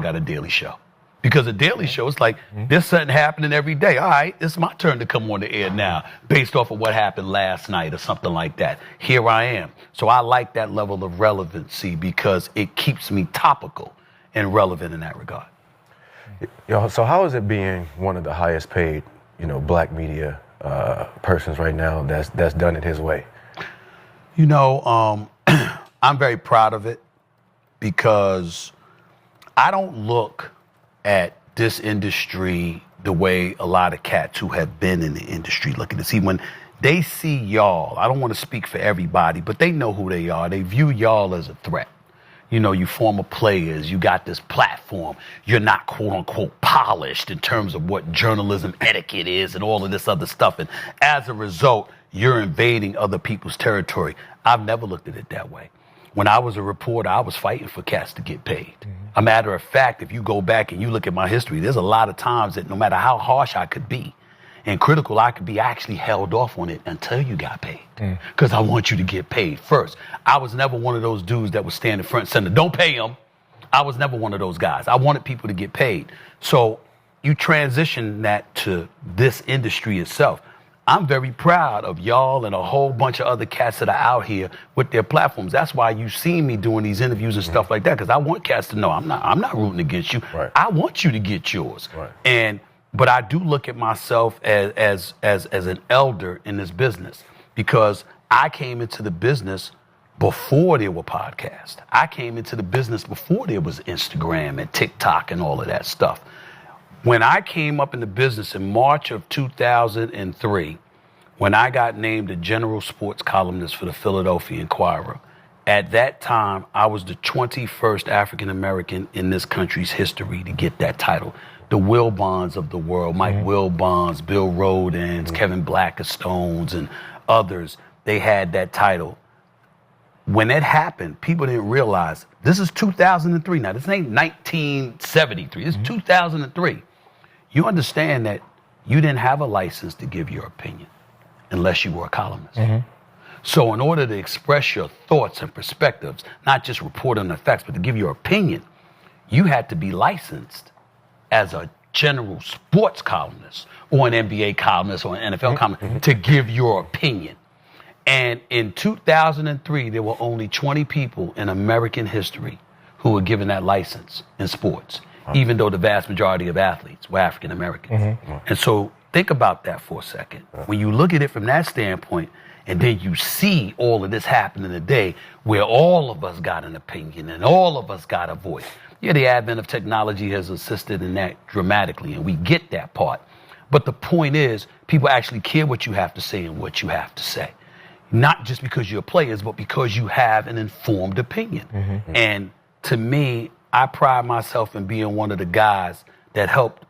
got a daily show. Because a daily show, it's like, there's something happening every day. All right, it's my turn to come on the air now, based off of what happened last night or something like that. Here I am. So I like that level of relevancy because it keeps me topical and relevant in that regard. Yo, so how is it being one of the highest paid, black media persons right now that's done it his way? I'm very proud of it because I don't look at this industry the way a lot of cats who have been in the industry look at it. See, when they see y'all, I don't want to speak for everybody, but they know who they are. They view y'all as a threat. You former players, you got this platform. You're not, quote unquote, polished in terms of what journalism etiquette is and all of this other stuff. And as a result, you're invading other people's territory. I've never looked at it that way. When I was a reporter, I was fighting for cats to get paid. A matter of fact, if you go back and you look at my history, there's a lot of times that no matter how harsh I could be and critical I could be, I actually held off on it until you got paid. Because I want you to get paid first. I was never one of those dudes that would stand in front and center, don't pay them. I was never one of those guys. I wanted people to get paid. So you transition that to this industry itself. I'm very proud of y'all and a whole bunch of other cats that are out here with their platforms. That's why you see me doing these interviews and stuff like that, because I want cats to know I'm not rooting against you. Right. I want you to get yours. Right. But I do look at myself as an elder in this business because I came into the business before there were podcasts. I came into the business before there was Instagram and TikTok and all of that stuff. When I came up in the business in March of 2003, when I got named a general sports columnist for the Philadelphia Inquirer, at that time, I was the 21st African-American in this country's history to get that title. The Wilbons of the world, Mike Wilbons, Bill Rodens, Kevin Blackstones, and others, they had that title. When it happened, people didn't realize this is 2003 now. This ain't 1973. This is 2003. You understand that you didn't have a license to give your opinion unless you were a columnist. So in order to express your thoughts and perspectives, not just report on the facts, but to give your opinion, you had to be licensed as a general sports columnist or an NBA columnist or an NFL columnist to give your opinion. And in 2003, there were only 20 people in American history who were given that license in sports, even though the vast majority of athletes were African Americans. And so think about that for a second. When you look at it from that standpoint, and then you see all of this happening today where all of us got an opinion and all of us got a voice. Yeah, the advent of technology has assisted in that dramatically, and we get that part. But the point is, people actually care what you have to say and what you have to say. Not just because you're players, but because you have an informed opinion. And to me, I pride myself in being one of the guys that helped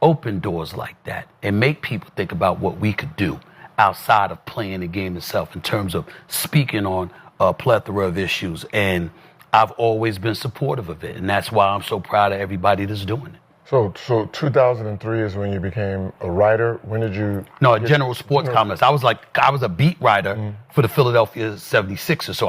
open doors like that and make people think about what we could do outside of playing the game itself in terms of speaking on a plethora of issues. And I've always been supportive of it. And that's why I'm so proud of everybody that's doing it. So 2003 is when you became a writer. When did you? No, a general sports columnist. I was a beat writer for the Philadelphia 76ers. So